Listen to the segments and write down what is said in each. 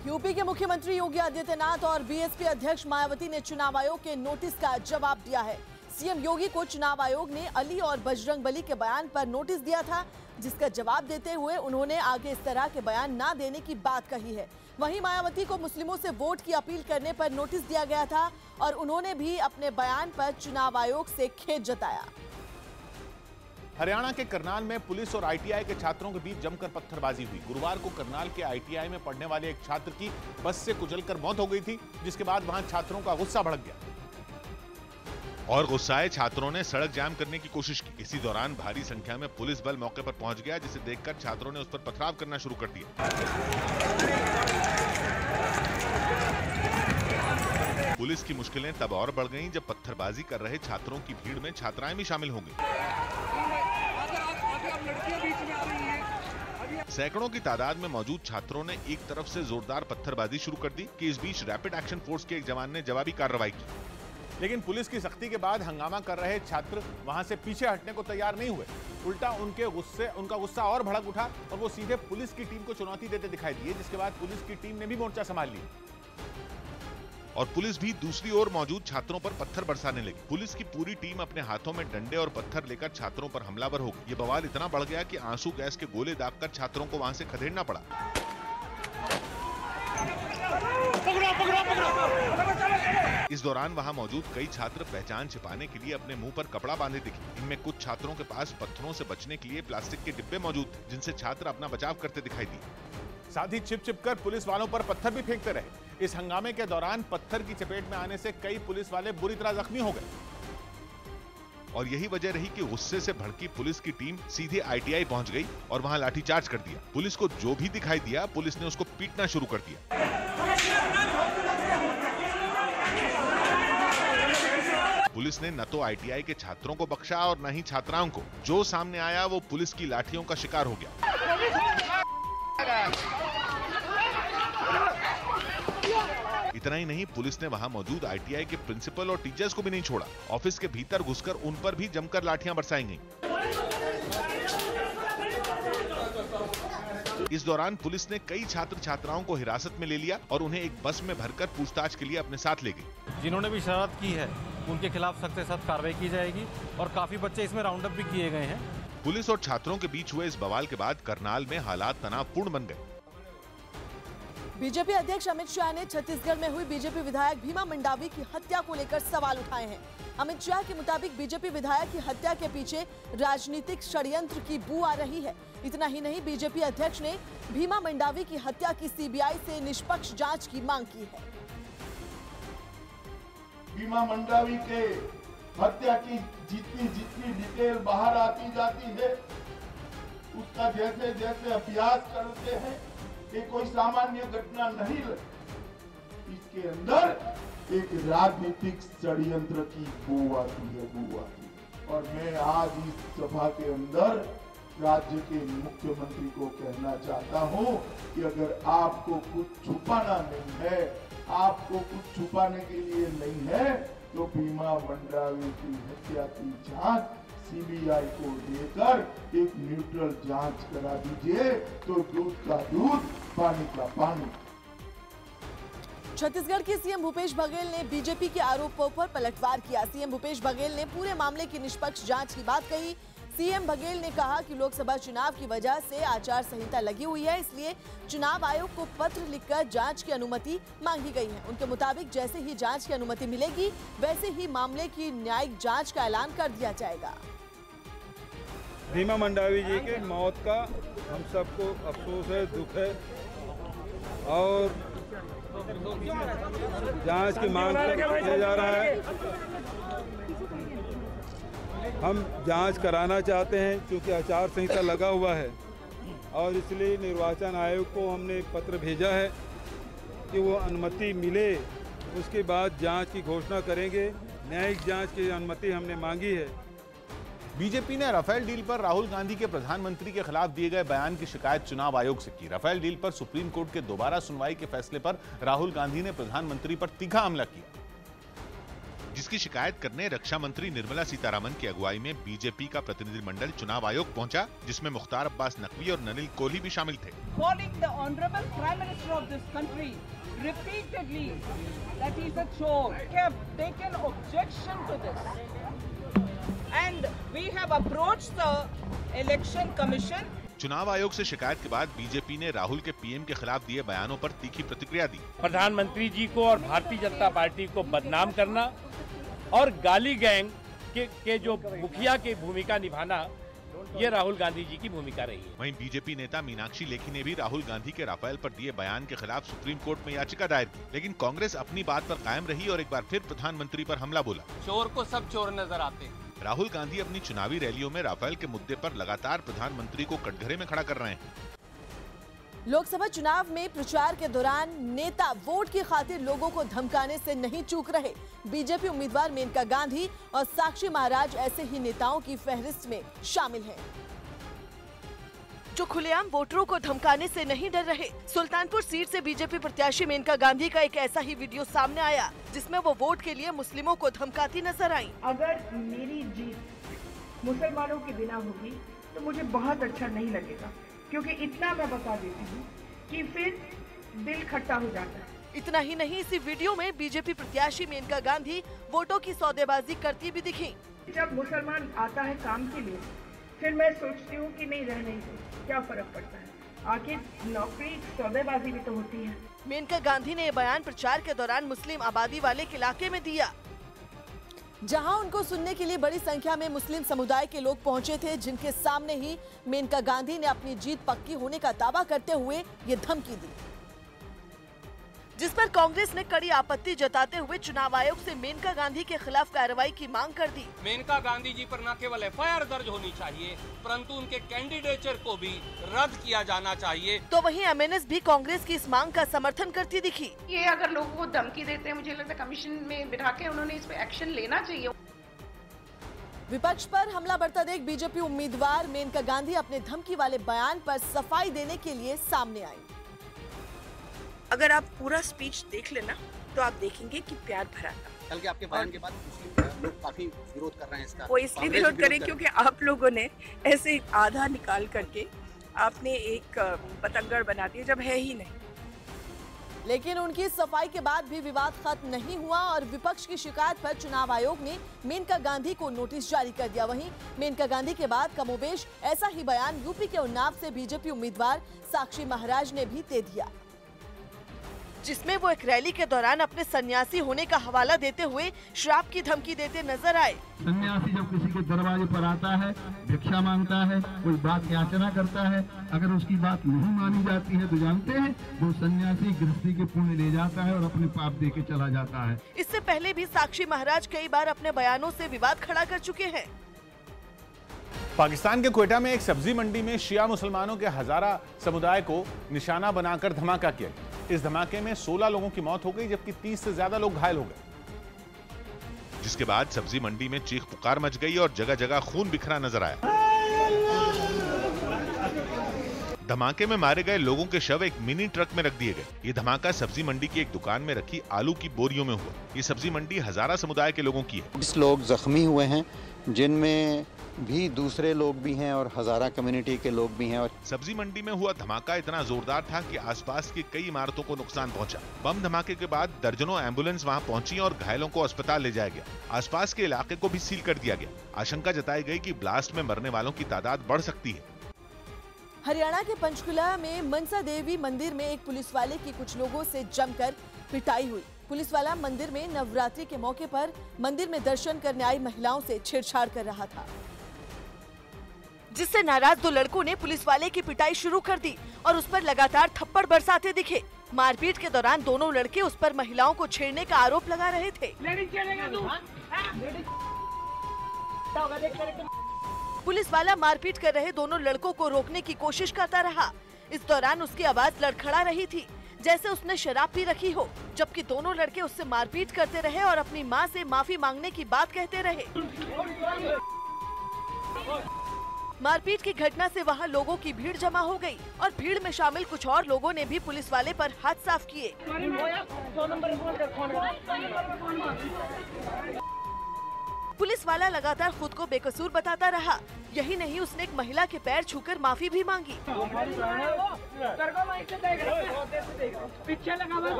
UP के मुख्यमंत्री योगी आदित्यनाथ और बीएसपी अध्यक्ष मायावती ने चुनाव आयोग के नोटिस का जवाब दिया है। सीएम योगी को चुनाव आयोग ने अली और बजरंगबली के बयान पर नोटिस दिया था, जिसका जवाब देते हुए उन्होंने आगे इस तरह के बयान न देने की बात कही है। वहीं मायावती को मुस्लिमों से वोट की अपील करने पर नोटिस दिया गया था और उन्होंने भी अपने बयान पर चुनाव आयोग से खेद जताया। हरियाणा के करनाल में पुलिस और आईटीआई के छात्रों के बीच जमकर पत्थरबाजी हुई। गुरुवार को करनाल के आईटीआई में पढ़ने वाले एक छात्र की बस से कुचलकर मौत हो गई थी, जिसके बाद वहां छात्रों का गुस्सा भड़क गया और गुस्साए छात्रों ने सड़क जाम करने की कोशिश की। इसी दौरान भारी संख्या में पुलिस बल मौके पर पहुंच गया, जिसे देखकर छात्रों ने उस पर पथराव करना शुरू कर दिया। पुलिस की मुश्किलें तब और बढ़ गईं जब पत्थरबाजी कर रहे छात्रों की भीड़ में छात्राएं भी शामिल हो गईं। सैकड़ों की तादाद में मौजूद छात्रों ने एक तरफ से जोरदार पत्थरबाजी शुरू कर दी कि इस बीच रैपिड एक्शन फोर्स के एक जवान ने जवाबी कार्रवाई की, लेकिन पुलिस की सख्ती के बाद हंगामा कर रहे छात्र वहां से पीछे हटने को तैयार नहीं हुए। उल्टा उनका गुस्सा और भड़क उठा और वो सीधे पुलिस की टीम को चुनौती देते दिखाई दिए, जिसके बाद पुलिस की टीम ने भी मोर्चा संभाल लिया और पुलिस भी दूसरी ओर मौजूद छात्रों पर पत्थर बरसाने लगी। पुलिस की पूरी टीम अपने हाथों में डंडे और पत्थर लेकर छात्रों पर हमलावर हो गई। ये बवाल इतना बढ़ गया कि आंसू गैस के गोले दागकर छात्रों को वहां से खदेड़ना पड़ा। इस दौरान वहां मौजूद कई छात्र पहचान छिपाने के लिए अपने मुंह पर कपड़ा बांधे दिखे। इनमें कुछ छात्रों के पास पत्थरों से बचने के लिए प्लास्टिक के डिब्बे मौजूद थे, जिनसे छात्र अपना बचाव करते दिखाई दिए। साथ ही छिप कर पुलिस वालों पर पत्थर भी फेंकते रहे। इस हंगामे के दौरान पत्थर की चपेट में आने से कई पुलिस वाले बुरी तरह जख्मी हो गए और यही वजह रही कि गुस्से से भड़की पुलिस की टीम सीधे आईटीआई पहुंच गई और वहां लाठीचार्ज कर दिया। पुलिस को जो भी दिखाई दिया, पुलिस ने उसको पीटना शुरू कर दिया। पुलिस ने न तो आईटीआई के छात्रों को बख्शा और न ही छात्राओं को। जो सामने आया वो पुलिस की लाठियों का शिकार हो गया। इतना ही नहीं, पुलिस ने वहां मौजूद आईटीआई के प्रिंसिपल और टीचर्स को भी नहीं छोड़ा। ऑफिस के भीतर घुसकर उन पर भी जमकर लाठियां बरसाई गईं। इस दौरान पुलिस ने कई छात्र छात्राओं को हिरासत में ले लिया और उन्हें एक बस में भरकर पूछताछ के लिए अपने साथ ले गई। जिन्होंने भी शरारत की है उनके खिलाफ सख्त से सख्त कार्रवाई की जाएगी और काफी बच्चे इसमें राउंड अप भी किए गए हैं। पुलिस और छात्रों के बीच हुए इस बवाल के बाद करनाल में हालात तनावपूर्ण बन गए। बीजेपी अध्यक्ष अमित शाह ने छत्तीसगढ़ में हुई बीजेपी विधायक भीमा मंडावी की हत्या को लेकर सवाल उठाए हैं। अमित शाह के मुताबिक बीजेपी विधायक की हत्या के पीछे राजनीतिक षड्यंत्र की बू आ रही है। इतना ही नहीं, बीजेपी अध्यक्ष ने भीमा मंडावी की हत्या की सीबीआई से निष्पक्ष जांच की मांग की है। भीमा मंडावी के हत्या की जितनी डिटेल बाहर आती जाती है, उसका जैसे जैसे अभ्यास करते हैं, ये कोई सामान्य घटना नहीं लगती। इसके अंदर एक राजनीतिक षड्यंत्र की बू आती है। और मैं आज इस सभा के अंदर राज्य के मुख्यमंत्री को कहना चाहता हूं कि अगर आपको कुछ छुपाना नहीं है, आपको कुछ छुपाने के लिए नहीं है, तो भीमा मंडावी की हत्या की जांच सीबीआई को देकर एक न्यूट्रल जांच करा दीजिए, तो दूध का दूध, पानी का पानी। छत्तीसगढ़ के सीएम भूपेश बघेल ने बीजेपी के आरोपों पर पलटवार किया। सीएम भूपेश बघेल ने पूरे मामले की निष्पक्ष जांच की बात कही। सीएम बघेल ने कहा कि लोकसभा चुनाव की वजह से आचार संहिता लगी हुई है, इसलिए चुनाव आयोग को पत्र लिखकर जांच की अनुमति मांगी गई है। उनके मुताबिक जैसे ही जांच की अनुमति मिलेगी, वैसे ही मामले की न्यायिक जांच का ऐलान कर दिया जाएगा। भीमा मंडावी जी के मौत का हम सबको अफसोस है, दुख है और जांच की मांग किया जा रहा है। हम जांच कराना चाहते हैं क्योंकि आचार संहिता लगा हुआ है और इसलिए निर्वाचन आयोग को हमने एक पत्र भेजा है कि वो अनुमति मिले, उसके बाद जांच की घोषणा करेंगे। न्यायिक जांच की अनुमति हमने मांगी है। बीजेपी ने राफेल डील पर राहुल गांधी के प्रधानमंत्री के खिलाफ दिए गए बयान की शिकायत चुनाव आयोग से की। राफेल डील पर सुप्रीम कोर्ट के दोबारा सुनवाई के फैसले पर राहुल गांधी ने प्रधानमंत्री पर तीखा हमला किया, जिसकी शिकायत करने रक्षा मंत्री निर्मला सीतारमण की अगुवाई में बीजेपी का प्रतिनिधिमंडल चुनाव आयोग पहुंचा, जिसमें मुख्तार अब्बास नकवी और ननिल कोहली भी शामिल थे। Calling the Honorable Prime Minister of this country repeatedly that he's a chore. We have taken objection to this and we have approached the Election Commission. चुनाव आयोग से शिकायत के बाद बीजेपी ने राहुल के पीएम के खिलाफ दिए बयानों पर तीखी प्रतिक्रिया दी। प्रधानमंत्री जी को और भारतीय जनता पार्टी को बदनाम करना और गाली गैंग के जो मुखिया की भूमिका निभाना, ये राहुल गांधी जी की भूमिका रही है। वहीं बीजेपी नेता मीनाक्षी लेखी ने भी राहुल गांधी के राफेल पर दिए बयान के खिलाफ सुप्रीम कोर्ट में याचिका दायर की, लेकिन कांग्रेस अपनी बात पर कायम रही और एक बार फिर प्रधानमंत्री पर हमला बोला। चोर को सब चोर नजर आते हैं। राहुल गांधी अपनी चुनावी रैलियों में राफेल के मुद्दे पर लगातार प्रधानमंत्री को कटघरे में खड़ा कर रहे हैं। लोकसभा चुनाव में प्रचार के दौरान नेता वोट की खातिर लोगों को धमकाने से नहीं चूक रहे। बीजेपी उम्मीदवार मेनका गांधी और साक्षी महाराज ऐसे ही नेताओं की फहरिस्त में शामिल हैं, जो खुलेआम वोटरों को धमकाने से नहीं डर रहे। सुल्तानपुर सीट से बीजेपी प्रत्याशी मेनका गांधी का एक ऐसा ही वीडियो सामने आया जिसमें वो वोट के लिए मुस्लिमों को धमकाती नजर आई। अगर मेरी जीत मुसलमानों के बिना होगी तो मुझे बहुत अच्छा नहीं लगेगा, क्योंकि इतना मैं बता देती हूँ कि फिर दिल खट्टा हो जाता है। इतना ही नहीं, इसी वीडियो में बीजेपी प्रत्याशी मेनका गांधी वोटों की सौदेबाजी करती भी दिखी। जब मुसलमान आता है काम के लिए, फिर मैं सोचती हूँ कि नहीं रहने से क्या फर्क पड़ता है, आखिर नौकरी सौदेबाजी भी तो होती है। मेनका गांधी ने ये बयान प्रचार के दौरान मुस्लिम आबादी वाले इलाके में दिया, जहां उनको सुनने के लिए बड़ी संख्या में मुस्लिम समुदाय के लोग पहुंचे थे, जिनके सामने ही मेनका गांधी ने अपनी जीत पक्की होने का दावा करते हुए ये धमकी दी, जिस पर कांग्रेस ने कड़ी आपत्ति जताते हुए चुनाव आयोग से मेनका गांधी के खिलाफ कार्रवाई की मांग कर दी। मेनका गांधी जी पर न केवल एफआईआर दर्ज होनी चाहिए, परंतु उनके कैंडिडेचर को भी रद्द किया जाना चाहिए। तो वहीं एमएनएस भी कांग्रेस की इस मांग का समर्थन करती दिखी। ये अगर लोगों को धमकी देते हैं, मुझे लगता है कमीशन में बिठा के उन्होंने इस पे एक्शन लेना चाहिए। विपक्ष पर हमला बढ़ता देख बीजेपी उम्मीदवार मेनका गांधी अपने धमकी वाले बयान पर सफाई देने के लिए सामने आई। अगर आप पूरा स्पीच देख लेना तो आप देखेंगे कि प्यार भरा था। कल के आपके बयान के बाद मुस्लिम लोग काफी विरोध कर रहे हैं इसका। वो इसलिए विरोध करें क्योंकि आप लोगों ने ऐसे आधा निकाल करके आपने एक पतंगड़ बना दिया जब है ही नहीं। लेकिन उनकी सफाई के बाद भी विवाद खत्म नहीं हुआ और विपक्ष की शिकायत पर चुनाव आयोग ने मेनका गांधी को नोटिस जारी कर दिया। वहीं मेनका गांधी के बाद कमोबेश ऐसा ही बयान यूपी के उन्नाव से बीजेपी उम्मीदवार साक्षी महाराज ने भी दे दिया, जिसमें वो एक रैली के दौरान अपने सन्यासी होने का हवाला देते हुए श्राप की धमकी देते नजर आए। सन्यासी जब किसी के दरवाजे पर आता है, भिक्षा मांगता है, कोई बात याचना करता है, अगर उसकी बात नहीं मानी जाती है तो जानते हैं वो सन्यासी गृहस्थी के पुण्य ले जाता है और अपने पाप दे के चला जाता है। इससे पहले भी साक्षी महाराज कई बार अपने बयानों से विवाद खड़ा कर चुके हैं। पाकिस्तान के क्वेटा में एक सब्जी मंडी में शिया मुसलमानों के हजारा समुदाय को निशाना बनाकर धमाका किया। इस धमाके में 16 लोगों की मौत हो गई, जबकि 30 से ज्यादा लोग घायल हो गए, जिसके बाद सब्जी मंडी में चीख पुकार मच गई और जगह जगह खून बिखरा नजर आया। धमाके में मारे गए लोगों के शव एक मिनी ट्रक में रख दिए गए। ये धमाका सब्जी मंडी की एक दुकान में रखी आलू की बोरियों में हुआ। ये सब्जी मंडी हजारा समुदाय के लोगों की है। 20 लोग जख्मी हुए हैं, जिनमें भी दूसरे लोग भी हैं और हजारा कम्युनिटी के लोग भी हैं। और सब्जी मंडी में हुआ धमाका इतना जोरदार था कि आसपास की कई इमारतों को नुकसान पहुंचा। बम धमाके के बाद दर्जनों एम्बुलेंस वहां पहुंची और घायलों को अस्पताल ले जाया गया। आसपास के इलाके को भी सील कर दिया गया। आशंका जताई गई कि ब्लास्ट में मरने वालों की तादाद बढ़ सकती है। हरियाणा के पंचकुला में मनसा देवी मंदिर में एक पुलिस वाले की कुछ लोगों से जमकर पिटाई हुई। पुलिस वाला मंदिर में नवरात्रि के मौके पर मंदिर में दर्शन करने आई महिलाओं से छेड़छाड़ कर रहा था, जिससे नाराज दो लड़कों ने पुलिस वाले की पिटाई शुरू कर दी और उस पर लगातार थप्पड़ बरसाते दिखे। मारपीट के दौरान दोनों लड़के उस पर महिलाओं को छेड़ने का आरोप लगा रहे थे। पुलिस वाला मारपीट कर रहे दोनों लड़कों को रोकने की कोशिश करता रहा। इस दौरान उसकी आवाज लड़खड़ा रही थी, जैसे उसने शराब पी रखी हो, जबकि दोनों लड़के उससे मारपीट करते रहे और अपनी मां से माफी मांगने की बात कहते रहे। मारपीट की घटना से वहां लोगों की भीड़ जमा हो गई और भीड़ में शामिल कुछ और लोगों ने भी पुलिस वाले पर हाथ साफ किए। पुलिस वाला लगातार खुद को बेकसूर बताता रहा। यही नहीं, उसने एक महिला के पैर छूकर माफी भी मांगी।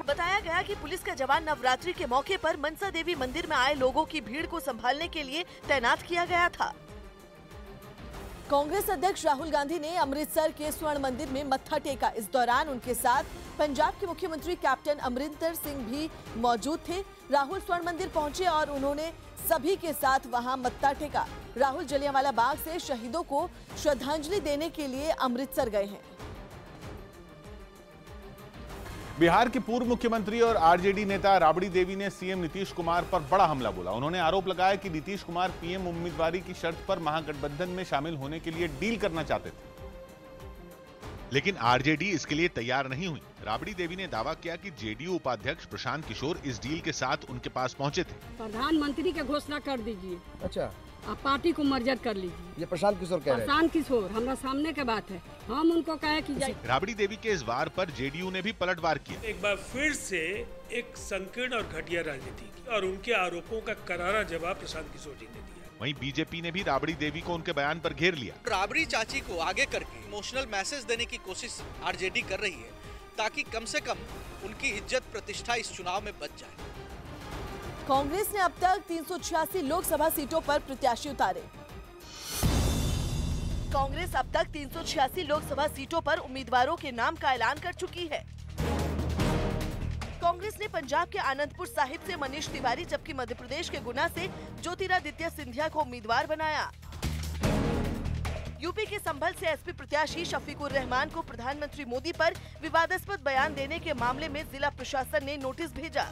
बताया गया कि पुलिस का जवान नवरात्रि के मौके पर मनसा देवी मंदिर में आए लोगों की भीड़ को संभालने के लिए तैनात किया गया था। कांग्रेस अध्यक्ष राहुल गांधी ने अमृतसर के स्वर्ण मंदिर में मत्था टेका। इस दौरान उनके साथ पंजाब के मुख्यमंत्री कैप्टन अमरिंदर सिंह भी मौजूद थे। राहुल स्वर्ण मंदिर पहुंचे और उन्होंने सभी के साथ वहां मत्था टेका। राहुल जलियांवाला बाग से शहीदों को श्रद्धांजलि देने के लिए अमृतसर गए हैं। बिहार की पूर्व मुख्यमंत्री और आरजेडी नेता राबड़ी देवी ने सीएम नीतीश कुमार पर बड़ा हमला बोला। उन्होंने आरोप लगाया कि नीतीश कुमार पीएम उम्मीदवारी की शर्त पर महागठबंधन में शामिल होने के लिए डील करना चाहते थे, लेकिन आरजेडी इसके लिए तैयार नहीं हुई। राबड़ी देवी ने दावा किया कि जेडीयू उपाध्यक्ष प्रशांत किशोर इस डील के साथ उनके पास पहुंचे थे। प्रधानमंत्री की घोषणा कर दीजिए, अच्छा, आप पार्टी को मर्जर कर लीजिए। ये प्रशांत किशोर कह रहे हैं। प्रशांत किशोर हमारा सामने के बात है, हम उनको कहे कि राबड़ी देवी के इस वार पर जेडीयू ने भी पलटवार किया। एक बार फिर से एक संकीर्ण और घटिया राजनीति की और उनके आरोपों का करारा जवाब प्रशांत किशोर जी ने दिया। वहीं बीजेपी ने भी राबड़ी देवी को उनके बयान पर घेर लिया। राबड़ी चाची को आगे करके इमोशनल मैसेज देने की कोशिश आरजेडी कर रही है, ताकि कम से कम उनकी इज्जत प्रतिष्ठा इस चुनाव में बच जाए। कांग्रेस ने अब तक 386 लोकसभा सीटों पर प्रत्याशी उतारे। कांग्रेस अब तक 386 लोकसभा सीटों पर उम्मीदवारों के नाम का ऐलान कर चुकी है। कांग्रेस ने पंजाब के आनंदपुर साहिब से मनीष तिवारी, जबकि मध्य प्रदेश के गुना से ज्योतिरादित्य सिंधिया को उम्मीदवार बनाया। यूपी के संभल से एसपी प्रत्याशी शफीकुर रहमान को प्रधानमंत्री मोदी पर विवादास्पद बयान देने के मामले में जिला प्रशासन ने नोटिस भेजा।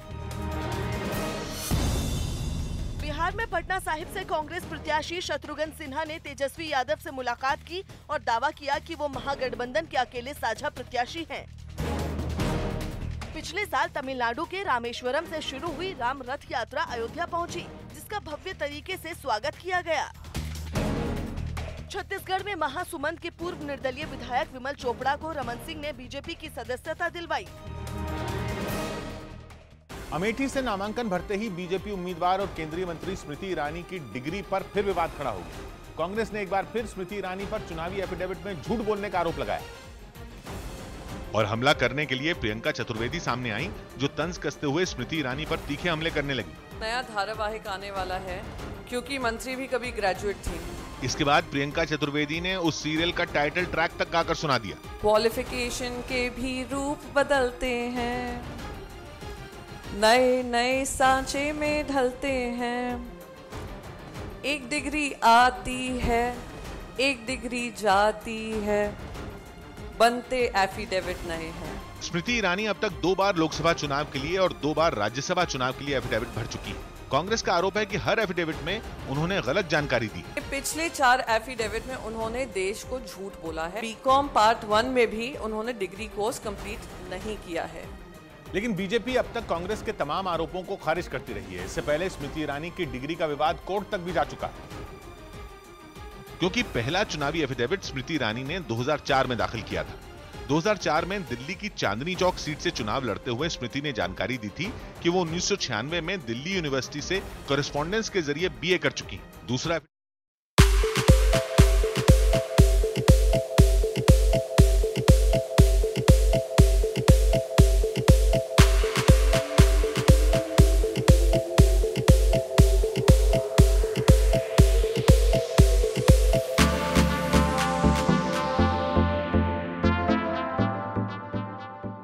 बिहार में पटना साहिब से कांग्रेस प्रत्याशी शत्रुघ्न सिन्हा ने तेजस्वी यादव से मुलाकात की और दावा किया कि वो महागठबंधन के अकेले साझा प्रत्याशी हैं। पिछले साल तमिलनाडु के रामेश्वरम से शुरू हुई राम रथ यात्रा अयोध्या पहुंची, जिसका भव्य तरीके से स्वागत किया गया। छत्तीसगढ़ में महासुमंद के पूर्व निर्दलीय विधायक विमल चोपड़ा को रमन सिंह ने बीजेपी की सदस्यता दिलवाई। अमेठी से नामांकन भरते ही बीजेपी उम्मीदवार और केंद्रीय मंत्री स्मृति ईरानी की डिग्री पर फिर विवाद खड़ा हो गया। कांग्रेस ने एक बार फिर स्मृति ईरानी पर चुनावी एफिडेविट में झूठ बोलने का आरोप लगाया और हमला करने के लिए प्रियंका चतुर्वेदी सामने आई, जो तंज कसते हुए स्मृति ईरानी पर तीखे हमले करने लगी। नया धारावाहिक आने वाला है, क्योंकि मंत्री भी कभी ग्रेजुएट थी। इसके बाद प्रियंका चतुर्वेदी ने उस सीरियल का टाइटल ट्रैक तक गाकर सुना दिया। क्वालिफिकेशन के भी रूप बदलते हैं, नए नए सांचे में ढलते हैं। एक डिग्री आती है, एक डिग्री जाती है, बनते एफिडेविट नए हैं। स्मृति ईरानी अब तक 2 बार लोकसभा चुनाव के लिए और 2 बार राज्यसभा चुनाव के लिए एफिडेविट भर चुकी है। कांग्रेस का आरोप है कि हर एफिडेविट में उन्होंने गलत जानकारी दी। पिछले 4 एफिडेविट में उन्होंने देश को झूठ बोला है। बीकॉम पार्ट 1 में भी उन्होंने डिग्री कोर्स कंप्लीट नहीं किया है। लेकिन बीजेपी अब तक कांग्रेस के तमाम आरोपों को खारिज करती रही है। इससे पहले स्मृति ईरानी की डिग्री का विवाद कोर्ट तक भी जा चुका है, क्योंकि पहला चुनावी एफिडेविट स्मृति ईरानी ने 2004 में दाखिल किया था। 2004 में दिल्ली की चांदनी चौक सीट से चुनाव लड़ते हुए स्मृति ने जानकारी दी थी कि वो 1996 में दिल्ली यूनिवर्सिटी से कॉरेस्पॉन्डेंस के जरिए बीए कर चुकी। दूसरा